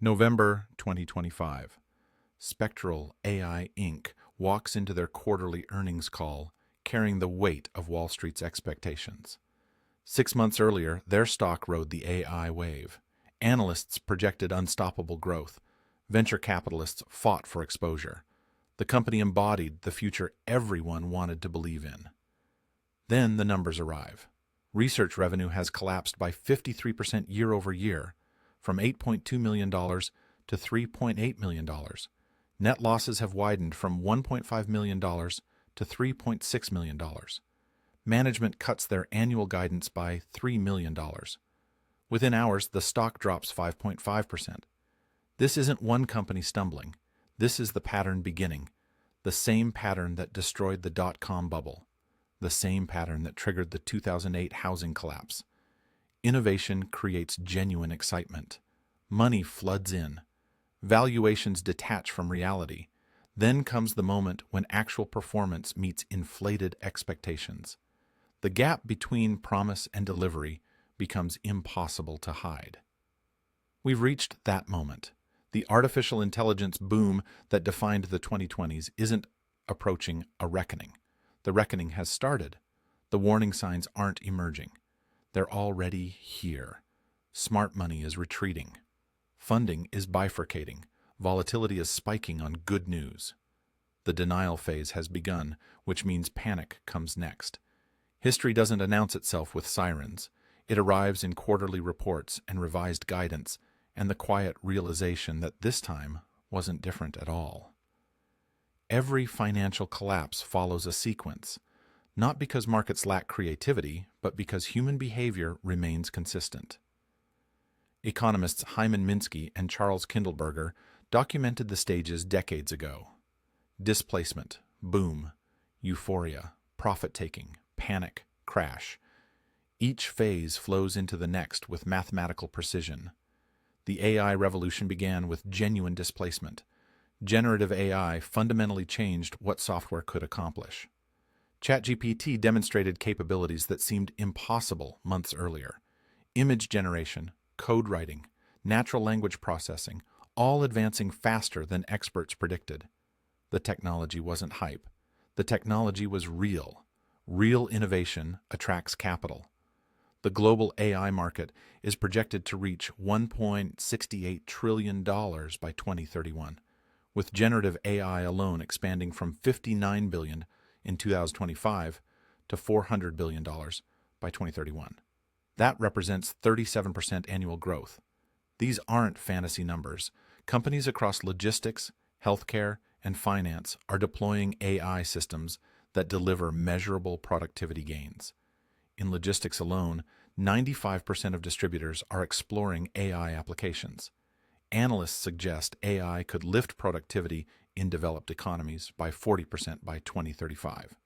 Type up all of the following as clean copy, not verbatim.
November 2025. Spectral AI Inc. walks into their quarterly earnings call, carrying the weight of Wall Street's expectations. 6 months earlier, their stock rode the AI wave. Analysts projected unstoppable growth. Venture capitalists fought for exposure. The company embodied the future everyone wanted to believe in. Then the numbers arrive. Research revenue has collapsed by 53% year over year, from $8.2 million to $3.8 million. Net losses have widened from $1.5 million to $3.6 million. Management cuts their annual guidance by $3 million. Within hours, the stock drops 5.5%. This isn't one company stumbling. This is the pattern beginning. The same pattern that destroyed the dot-com bubble. The same pattern that triggered the 2008 housing collapse. Innovation creates genuine excitement. Money floods in. Valuations detach from reality. Then comes the moment when actual performance meets inflated expectations. The gap between promise and delivery becomes impossible to hide. We've reached that moment. The artificial intelligence boom that defined the 2020s isn't approaching a reckoning. The reckoning has started. The warning signs aren't emerging. They're already here. Smart money is retreating. Funding is bifurcating. Volatility is spiking on good news. The denial phase has begun, which means panic comes next. History doesn't announce itself with sirens. It arrives in quarterly reports and revised guidance, and the quiet realization that this time wasn't different at all. Every financial collapse follows a sequence, not because markets lack creativity, but because human behavior remains consistent. Economists Hyman Minsky and Charles Kindleberger documented the stages decades ago. Displacement, boom, euphoria, profit-taking, panic, crash. Each phase flows into the next with mathematical precision. The AI revolution began with genuine displacement. Generative AI fundamentally changed what software could accomplish. ChatGPT demonstrated capabilities that seemed impossible months earlier. Image generation, code writing, natural language processing, all advancing faster than experts predicted. The technology wasn't hype. The technology was real. Real innovation attracts capital. The global AI market is projected to reach $1.68 trillion by 2031, with generative AI alone expanding from $59 billion in 2025 to $400 billion by 2031. That represents 37% annual growth. These aren't fantasy numbers. Companies across logistics, healthcare, and finance are deploying AI systems that deliver measurable productivity gains. In logistics alone, 95% of distributors are exploring AI applications. Analysts suggest AI could lift productivity in developed economies by 40% by 2035.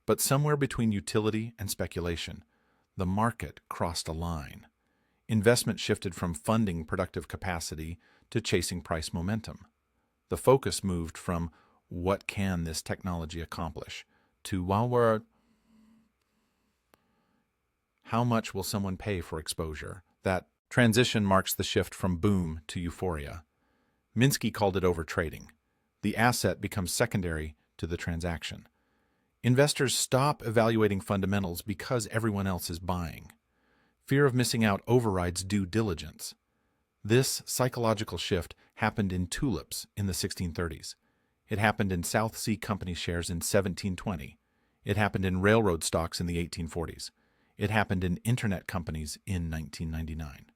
But somewhere between utility and speculation, the market crossed a line. Investment shifted from funding productive capacity to chasing price momentum. The focus moved from what can this technology accomplish to how much will someone pay for exposure? That transition marks the shift from boom to euphoria. Minsky called it overtrading. The asset becomes secondary to the transaction. Investors stop evaluating fundamentals because everyone else is buying. Fear of missing out overrides due diligence. This psychological shift happened in tulips in the 1630s. It happened in South Sea Company shares in 1720. It happened in railroad stocks in the 1840s. It happened in internet companies in 1999.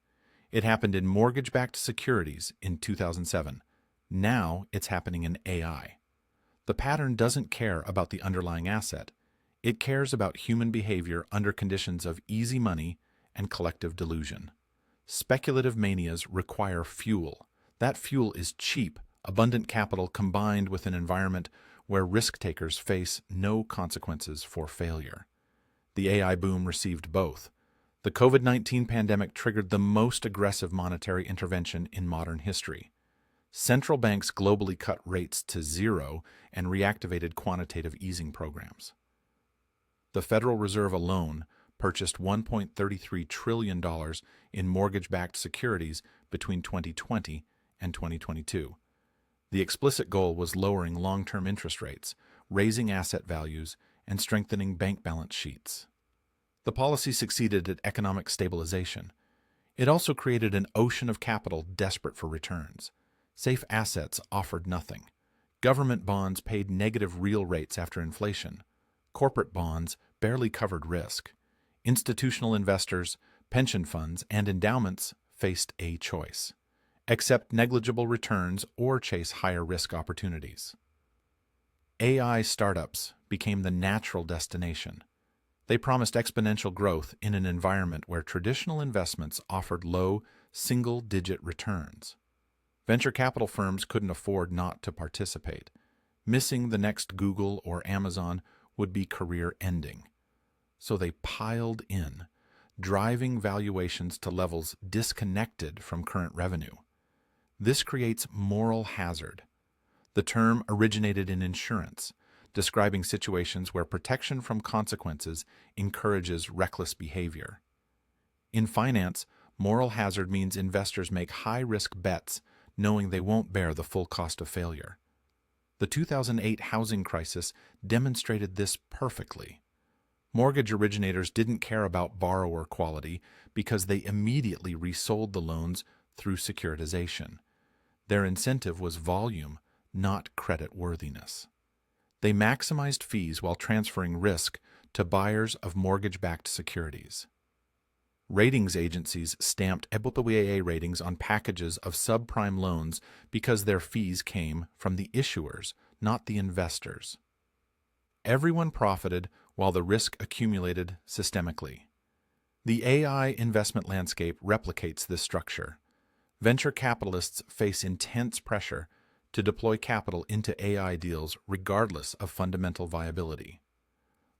It happened in mortgage-backed securities in 2007. Now it's happening in AI. The pattern doesn't care about the underlying asset. It cares about human behavior under conditions of easy money and collective delusion. Speculative manias require fuel. That fuel is cheap, abundant capital combined with an environment where risk-takers face no consequences for failure. The AI boom received both. The COVID-19 pandemic triggered the most aggressive monetary intervention in modern history. Central banks globally cut rates to zero and reactivated quantitative easing programs. The Federal Reserve alone purchased $1.33 trillion in mortgage-backed securities between 2020 and 2022. The explicit goal was lowering long-term interest rates, raising asset values, and strengthening bank balance sheets. The policy succeeded at economic stabilization. It also created an ocean of capital desperate for returns. Safe assets offered nothing. Government bonds paid negative real rates after inflation. Corporate bonds barely covered risk. Institutional investors, pension funds, and endowments faced a choice: accept negligible returns or chase higher risk opportunities. AI startups became the natural destination. They promised exponential growth in an environment where traditional investments offered low, single-digit returns. Venture capital firms couldn't afford not to participate. Missing the next Google or Amazon would be career-ending. So they piled in, driving valuations to levels disconnected from current revenue. This creates moral hazard. The term originated in insurance, describing situations where protection from consequences encourages reckless behavior. In finance, moral hazard means investors make high-risk bets knowing they won't bear the full cost of failure. The 2008 housing crisis demonstrated this perfectly. Mortgage originators didn't care about borrower quality because they immediately resold the loans through securitization. Their incentive was volume, not creditworthiness. They maximized fees while transferring risk to buyers of mortgage-backed securities. Ratings agencies stamped AAA ratings on packages of subprime loans because their fees came from the issuers, not the investors. Everyone profited while the risk accumulated systemically. The AI investment landscape replicates this structure. Venture capitalists face intense pressure to deploy capital into AI deals regardless of fundamental viability.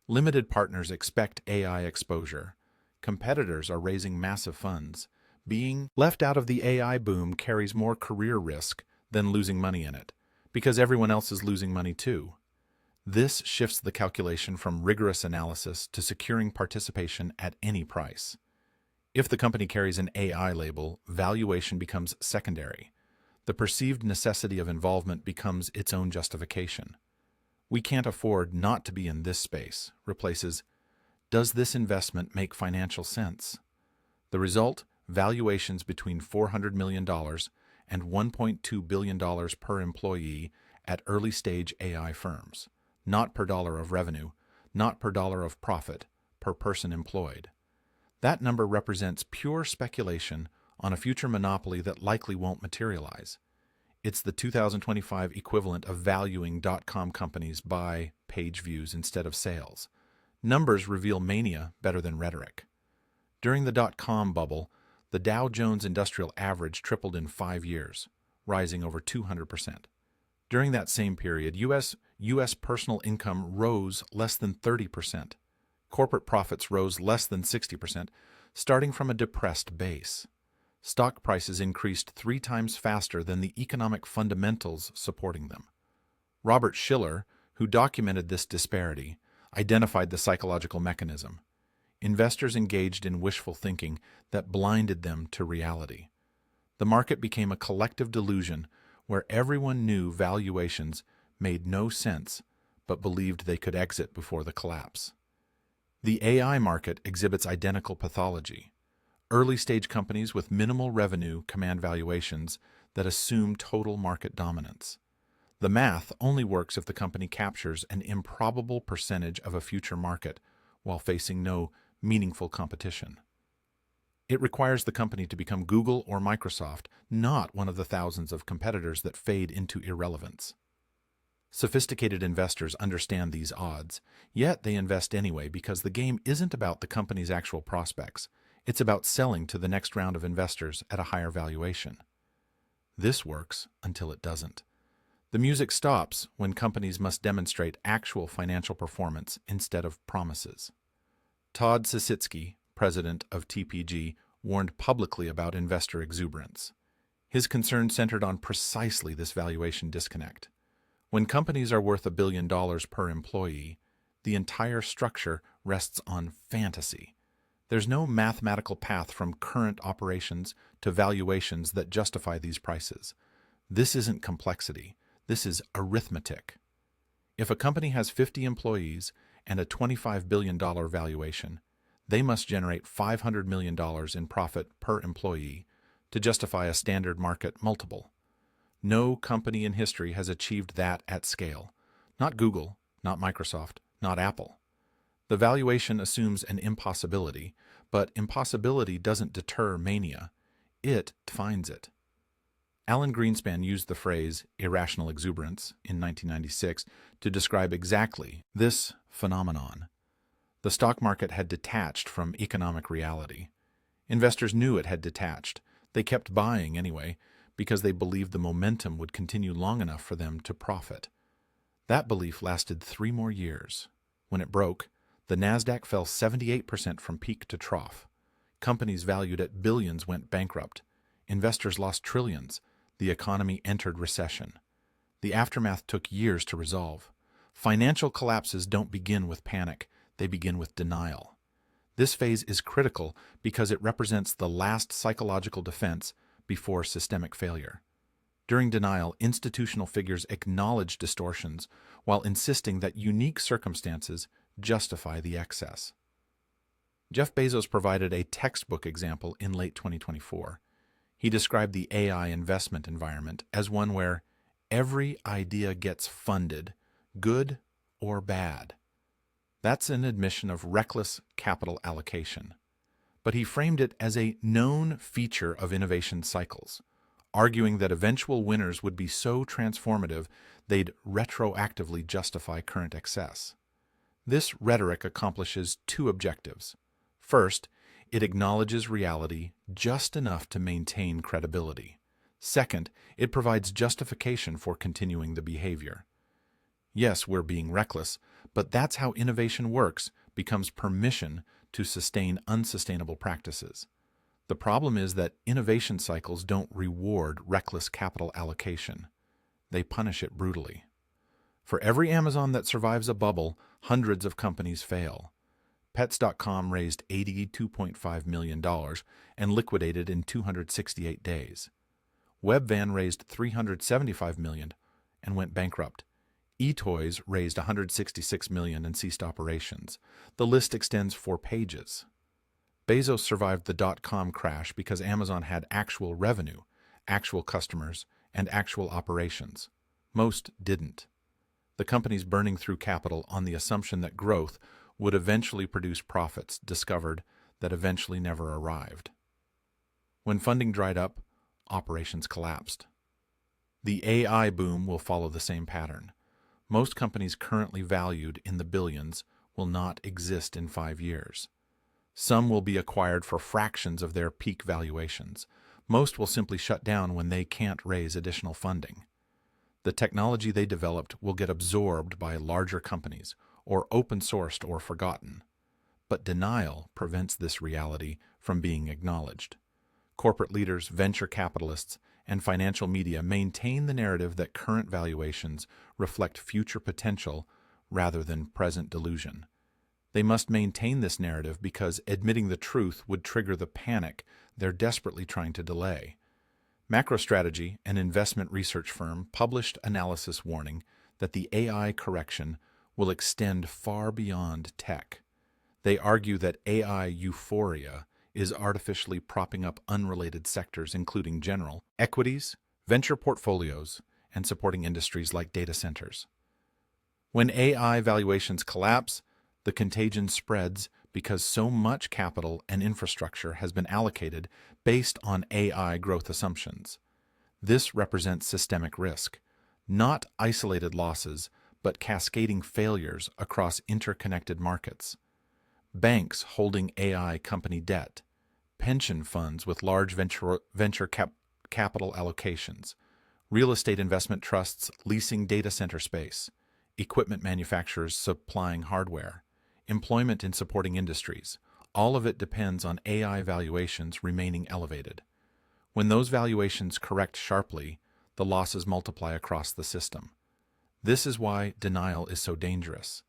Limited partners expect AI exposure. Competitors are raising massive funds. Being left out of the AI boom carries more career risk than losing money in it, because everyone else is losing money too. This shifts the calculation from rigorous analysis to securing participation at any price. If the company carries an AI label, valuation becomes secondary. The perceived necessity of involvement becomes its own justification. "We can't afford not to be in this space" replaces, "Does this investment make financial sense?" The result, valuations between $400 million and $1.2 billion per employee at early-stage AI firms. Not per dollar of revenue, not per dollar of profit, per person employed. That number represents pure speculation on a future monopoly that likely won't materialize. It's the 2025 equivalent of valuing .com companies by page views instead of sales. Numbers reveal mania better than rhetoric. During the .com bubble, the Dow Jones Industrial Average tripled in 5 years, rising over 200%. During that same period, U.S. personal income rose less than 30%. Corporate profits rose less than 60%, starting from a depressed base. Stock prices increased 3 times faster than the economic fundamentals supporting them. Robert Shiller, who documented this disparity, identified the psychological mechanism. Investors engaged in wishful thinking that blinded them to reality. The market became a collective delusion where everyone knew valuations made no sense but believed they could exit before the collapse. The AI market exhibits identical pathology. Early-stage companies with minimal revenue command valuations that assume total market dominance. The math only works if the company captures an improbable percentage of a future market while facing no meaningful competition. It requires the company to become Google or Microsoft, not one of the thousands of competitors that fade into irrelevance. Sophisticated investors understand these odds, yet they invest anyway because the game isn't about the company's actual prospects. It's about selling to the next round of investors at a higher valuation. This works until it doesn't. The music stops when companies must demonstrate actual financial performance instead of promises. Todd Sisitsky, president of TPG, warned publicly about investor exuberance. His concern centered on precisely this valuation disconnect. When companies are worth $1 billion per employee, the entire structure rests on fantasy. There's no mathematical path from current operations to valuations that justify these prices. This isn't complexity. This is arithmetic. If a company has 50 employees and a $25 billion valuation, they must generate $500 million in profit per employee to justify a standard market multiple. No company in history has achieved that at scale. Not Google, not Microsoft, not Apple. The valuation assumes an impossibility, but impossibility doesn't deter mania. It defines it. Alan Greenspan used the phrase irrational exuberance in 1996 to describe exactly this phenomenon. The stock market had detached from economic reality. Investors knew it had detached. They kept buying anyway, because they believed the momentum would continue long enough for them to profit. That belief lasted 3 more years. When it broke, the Nasdaq fell 78% from peak to trough. Companies valued at billions went bankrupt. Investors lost trillions. The economy entered recession. The aftermath took years to resolve. Financial collapses don't begin with panic. They begin with denial. This phase is critical because it represents the last psychological defense before systemic failure. During denial, institutional figures acknowledge distortions while insisting that unique circumstances justify the excess. Jeff Bezos provided a textbook example in late 2024. He described the AI investment environment as one where every idea gets funded, good or bad. That's an admission of reckless capital allocation. But he framed it as a known feature of innovation cycles, arguing that eventual winners would be so transformative they'd retroactively justify current excess. This rhetoric accomplishes 2 objectives. First, it acknowledges reality just enough to maintain credibility. Second, it provides justification for continuing the behavior. Yes, we're being reckless, but that's how innovation works, becomes permission to sustain unsustainable practices. The problem is that innovation cycles don't reward reckless capital allocation. They punish it brutally. For every Amazon that survives a bubble, hundreds of companies fail. Pets.com raised $82.5 million and liquidated in 268 days. Webvan raised $375 million and went bankrupt. eToys raised $166 million and ceased operations. The list extends 4 pages. Bezos survived the dot-com crash because Amazon had actual revenue, actual customers, and actual operations. Most didn't. The companies burning through capital on the assumption that growth would eventually produce profits discovered that eventually never arrived. When funding dried up, operations collapsed. The AI boom will follow the same pattern. Most companies currently valued in the billions will not exist in 5 years. Some will be acquired for fractions of their peak valuations. Most will simply shut down when they can't raise additional funding. The technology they developed will get absorbed by larger companies, or open-sourced or forgotten. But denial prevents this reality from being acknowledged. Corporate leaders, venture capitalists, and financial media maintain the narrative that current valuations reflect future potential rather than present delusion. They must maintain this narrative because admitting the truth would trigger the panic they're desperately trying to delay. MacroStrategy, an investment research firm, published analysis warning that the AI correction will extend far beyond tech. They argue that AI euphoria is artificially propping up unrelated sectors including general equities, venture portfolios, and supporting industries like data centers. When AI valuations collapse, the contagion spreads because so much capital and infrastructure has been allocated based on AI growth assumptions. This represents systemic risk, not isolated losses, but cascading failures across interconnected markets. Banks holding AI company debt, pension funds with large venture capital allocations, real estate investment trusts leasing data center space, equipment manufacturers supplying hardware, employment in supporting industries. All of it depends on AI valuations remaining elevated. When those valuations correct sharply, the losses multiply across the system. This is why denial is so dangerous.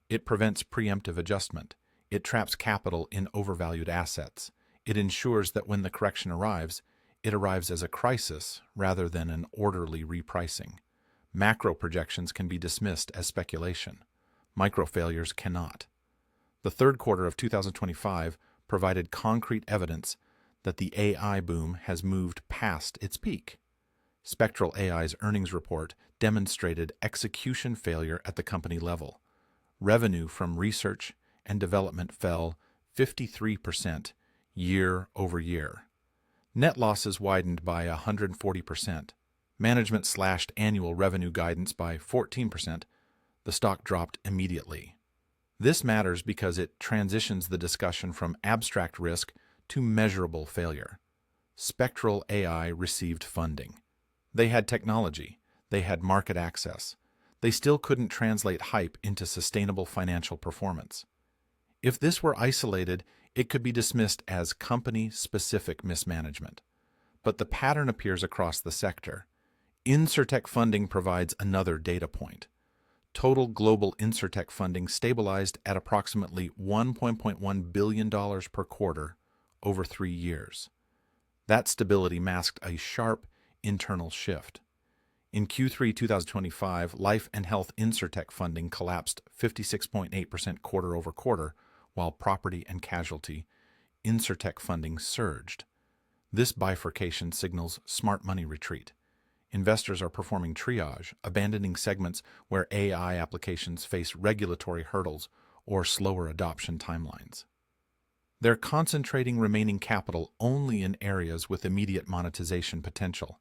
It prevents preemptive adjustment. It traps capital in overvalued assets. It ensures that when the correction arrives, it arrives as a crisis rather than an orderly repricing. Macro projections can be dismissed as speculation. Micro failures cannot. The third quarter of 2025 provided concrete evidence that the AI boom has moved past its peak. Spectral AI's earnings report demonstrated execution failure at the company level. Revenue from research and development fell 53% year over year. Net losses widened by 140%. Management slashed annual revenue guidance by 14%. The stock dropped immediately. This matters because it transitions the discussion from abstract risk to measurable failure. Spectral AI received funding. They had technology. They had market access. They still couldn't translate hype into sustainable financial performance. If this were isolated, it could be dismissed as company-specific mismanagement. But the pattern appears across the sector. Insurtech funding provides another data point. Total global Insurtech funding stabilized at approximately $1.1 billion per quarter over 3 years. That stability masked a sharp internal shift. In Q3 2025, life and health Insurtech funding collapsed 56.8% quarter over quarter, while property and casualty Insurtech funding surged. This bifurcation signals smart money retreat. Investors are performing triage, abandoning segments where AI applications face regulatory hurdles or slower adoption timelines. They're concentrating remaining capital only in areas with immediate monetization potential.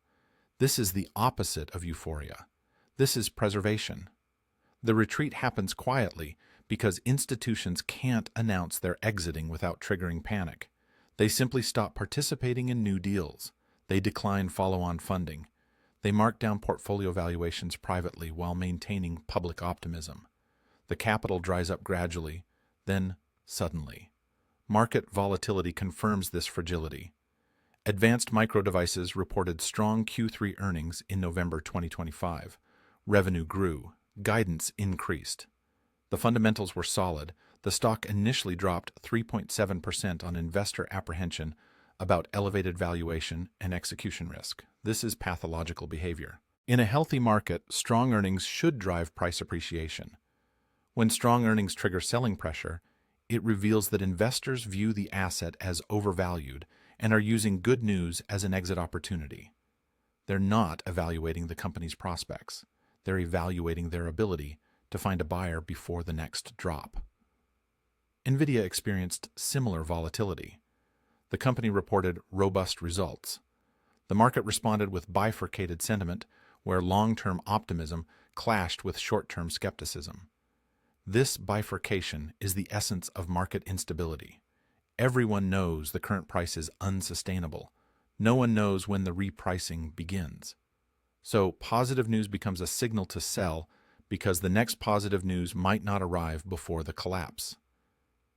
This is the opposite of euphoria. This is preservation. The retreat happens quietly because institutions can't announce they're exiting without triggering panic. They simply stop participating in new deals. They decline follow-on funding. They mark down portfolio valuations privately while maintaining public optimism. The capital dries up gradually, then suddenly. Market volatility confirms this fragility. Advanced Micro Devices reported strong Q3 earnings in November 2025. Revenue grew. Guidance increased. The fundamentals were solid. The stock initially dropped 3.7% on investor apprehension about elevated valuation and execution risk. This is pathological behavior. In a healthy market, strong earnings should drive price appreciation. When strong earnings trigger selling pressure, it reveals that investors view the asset as overvalued and are using good news as an exit opportunity. They're not evaluating the company's prospects. They're evaluating their ability to find a buyer before the next drop. NVIDIA experienced similar volatility. The company reported robust results. The market responded with bifurcated sentiment, where long-term optimism clashed with short-term skepticism. This bifurcation is the essence of market instability. Everyone knows the current price is unsustainable. No one knows when the repricing begins. So positive news becomes a signal to sell because the next positive news might not arrive before the collapse.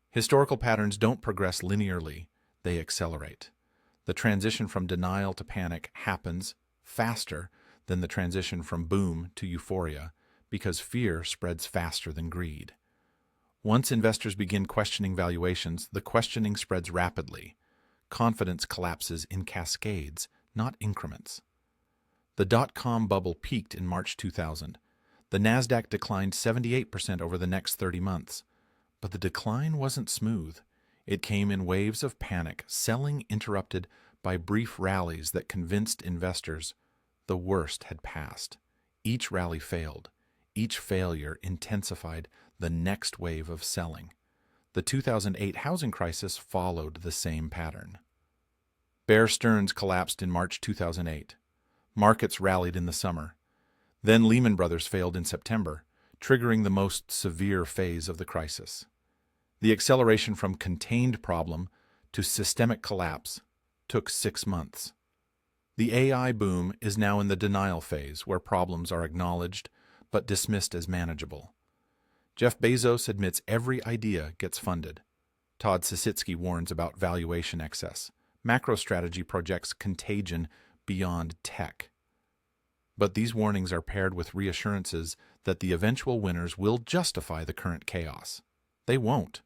Historical patterns don't progress linearly, they accelerate. The transition from denial to panic happens faster than the transition from boom to euphoria because fear spreads faster than greed. Once investors begin questioning valuations, the questioning spreads rapidly. Confidence collapses in cascades, not increments. The dot-com bubble peaked in March 2000. The Nasdaq declined 78% over the next 30 months. But the decline wasn't smooth. It came in waves of panic, selling interrupted by brief rallies that convinced investors the worst had passed. Each rally failed. Each failure intensified the next wave of selling. The 2008 housing crisis followed the same pattern. Bear Stearns collapsed in March 2008. Markets rallied in the summer. Then Lehman Brothers failed in September, triggering the most severe phase of the crisis. The acceleration from contained problem to systemic collapse took 6 months. The AI boom is now in the denial phase, where problems are acknowledged but dismissed as manageable. Jeff Bezos admits every idea gets funded. Todd Sisitsky warns about valuation excess. MacroStrategy projects contagion beyond tech. But these warnings are paired with reassurances that the eventual winners will justify the current chaos. They won't.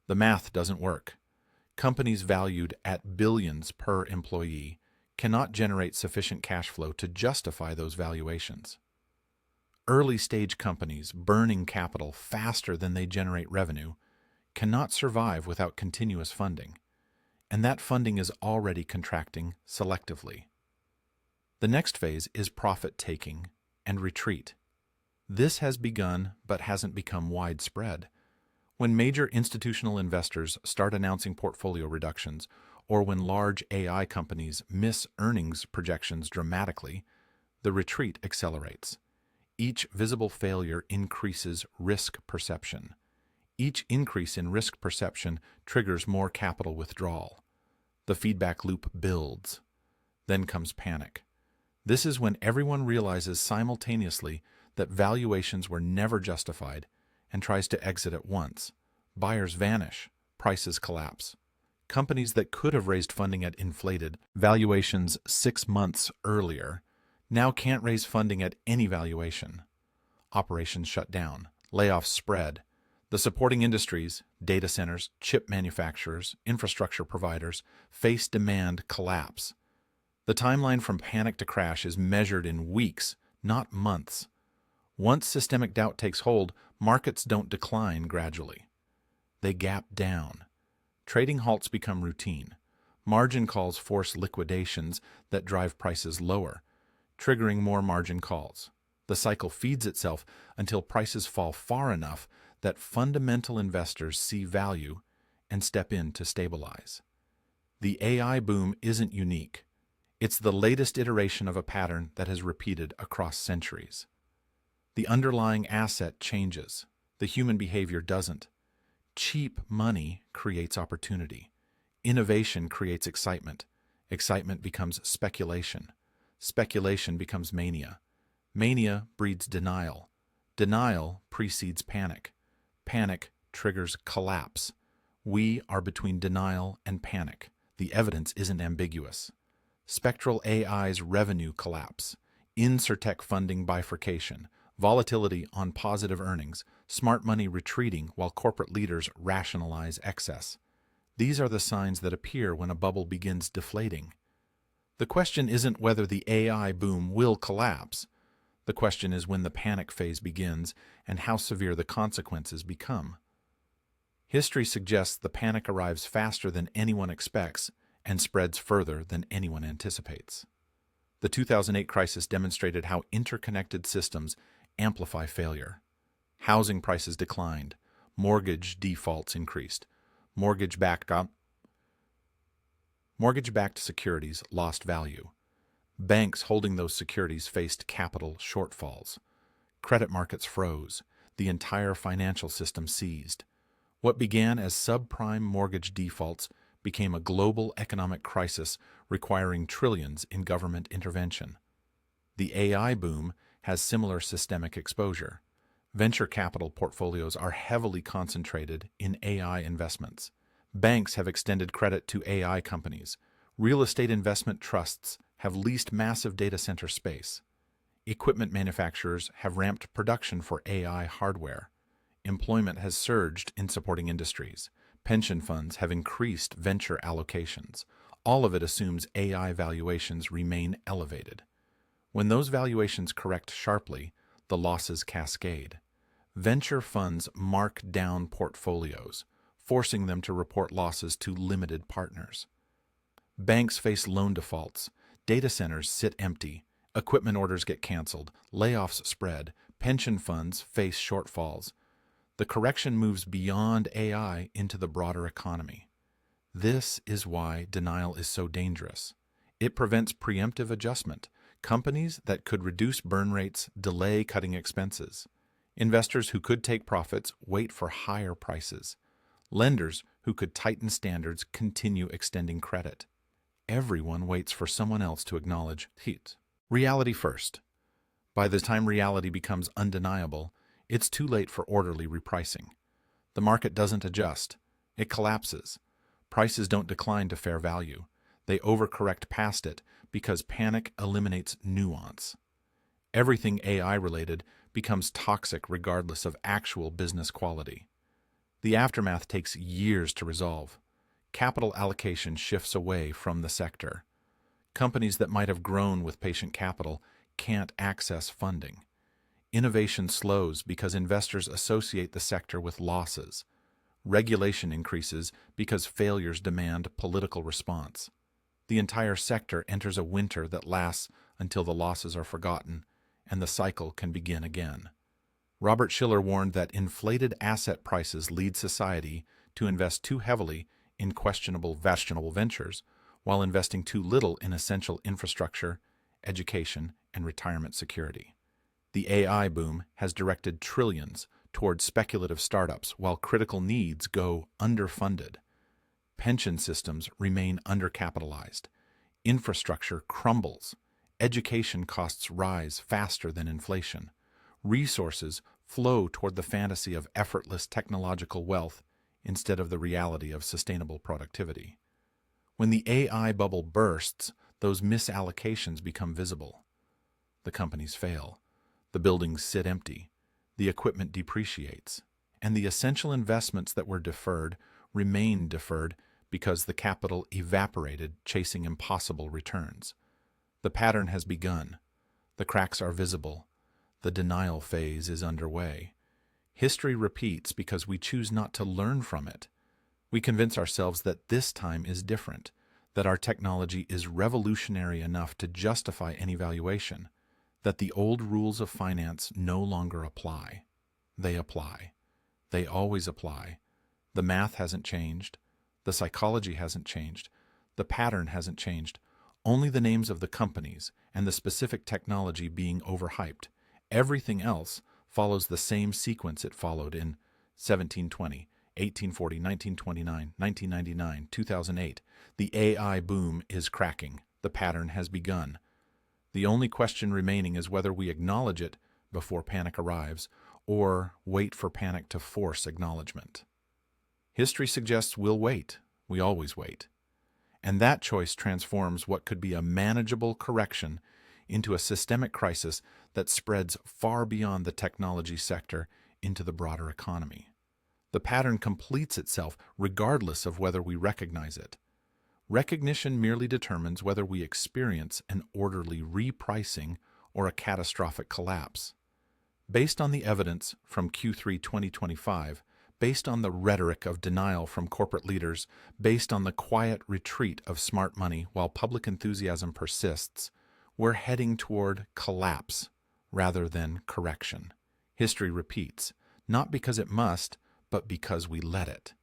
The math doesn't work. Companies valued at billions per employee cannot generate sufficient cash flow to justify those valuations. Early-stage companies burning capital faster than they generate revenue cannot survive without continuous funding, and that funding is already contracting selectively. The next phase is profit-taking and retreat. This has begun but hasn't become widespread. When major institutional investors start announcing portfolio reductions, or when large AI companies miss earnings projections dramatically, the retreat accelerates. Each visible failure increases risk perception. Each increase in risk perception triggers more capital withdrawal. The feedback loop builds. Then comes panic. This is when everyone realizes simultaneously that valuations were never justified and tries to exit at once. Buyers vanish, prices collapse. Companies that could have raised funding at inflated valuations 6 months earlier now can't raise funding at any valuation. Operations shut down, layoffs spread. The supporting industries, data centers, chip manufacturers, infrastructure providers, face demand collapse. The timeline from panic to crash is measured in weeks, not months. Once systemic doubt takes hold, markets don't decline gradually. They gap down. Trading halts become routine. Margin calls force liquidations that drive prices lower, triggering more margin calls. The cycle feeds itself until prices fall far enough that fundamental investors see value and step in to stabilize. The AI boom isn't unique. It's the latest iteration of a pattern that has repeated across centuries. The underlying asset changes. The human behavior doesn't. Cheap money creates opportunity. Innovation creates excitement. Excitement becomes speculation. Speculation becomes mania. Mania breeds denial. Denial precedes panic. Panic triggers collapse. We are between denial and panic. The evidence isn't ambiguous. Spectral AI's revenue collapse. Insurtech funding bifurcation. Volatility on positive earnings, smart money retreating while corporate leaders rationalize excess. These are the signs that appear when a bubble begins deflating. The question isn't whether the AI boom will collapse. The question is when the panic phase begins and how severe the consequences become. History suggests the panic arrives faster than anyone expects and spreads further than anyone anticipates. The 2008 crisis demonstrated how interconnected systems amplify failure. Housing prices declined. Mortgage defaults increased. Mortgage-backed securities lost value. Banks holding those securities faced capital shortfalls. Credit markets froze. The entire financial system seized. What began as subprime mortgage defaults became a global economic crisis requiring trillions in government intervention. The AI boom has similar systemic exposure. Venture capital portfolios are heavily concentrated in AI investments. Banks have extended credit to AI companies. Real estate investment trusts have leased massive data center space. Equipment manufacturers have ramped production for AI hardware. Employment has surged in supporting industries. Pension funds have increased venture allocations. All of it assumes AI valuations remain elevated. When those valuations correct sharply, the losses cascade. Venture funds mark down portfolios, forcing them to report losses to limited partners. Banks face loan defaults. Data centers sit empty. Equipment orders get canceled. Layoffs spread. Pension funds face shortfalls. The correction moves beyond AI into the broader economy. This is why denial is so dangerous. It prevents preemptive adjustment. Companies that could reduce burn rates delay cutting expenses. Investors who could take profits wait for higher prices. Lenders who could tighten standards continue extending credit. Everyone waits for someone else to acknowledge heat. Reality first. By the time reality becomes undeniable, it's too late for orderly repricing. The market doesn't adjust. It collapses. Prices don't decline to fair value. They overcorrect past it because panic eliminates nuance. Everything AI-related becomes toxic regardless of actual business quality. The aftermath takes years to resolve. Capital allocation shifts away from the sector. Companies that might have grown with patient capital can't access funding. Innovation slows because investors associate the sector with losses. Regulation increases because failures demand political response. The entire sector enters a winter that lasts until the losses are forgotten and the cycle can begin again. Robert Shiller warned that inflated asset prices lead society to invest too heavily in questionable ventures while investing too little in essential infrastructure, education, and retirement security. The AI boom has directed trillions toward speculative startups while critical needs go underfunded. Pension systems remain undercapitalized. Infrastructure crumbles. Education costs rise faster than inflation. Resources flow toward the fantasy of effortless technological wealth instead of the reality of sustainable productivity. When the AI bubble bursts, those misallocations become visible. The companies fail. The buildings sit empty. The equipment depreciates. And the essential investments that were deferred remain deferred because the capital evaporated chasing impossible returns. The pattern has begun. The cracks are visible. The denial phase is underway. History repeats because we choose not to learn from it. We convince ourselves that this time is different, that our technology is revolutionary enough to justify any valuation, that the old rules of finance no longer apply. They apply. They always apply. The math hasn't changed. The psychology hasn't changed. The pattern hasn't changed. Only the names of the companies and the specific technology being overhyped. Everything else follows the same sequence it followed in 1720, 1840, 1929, 1999, 2008. The AI boom is cracking. The pattern has begun. The only question remaining is whether we acknowledge it before panic arrives or wait for panic to force acknowledgement. History suggests we'll wait. We always wait. And that choice transforms what could be a manageable correction into a systemic crisis that spreads far beyond the technology sector into the broader economy. The pattern completes itself regardless of whether we recognize it. Recognition merely determines whether we experience an orderly repricing or a catastrophic collapse. Based on the evidence from Q3 2025, based on the rhetoric of denial from corporate leaders, based on the quiet retreat of smart money while public enthusiasm persists, we're heading toward collapse rather than correction. History repeats, not because it must, but because we let it.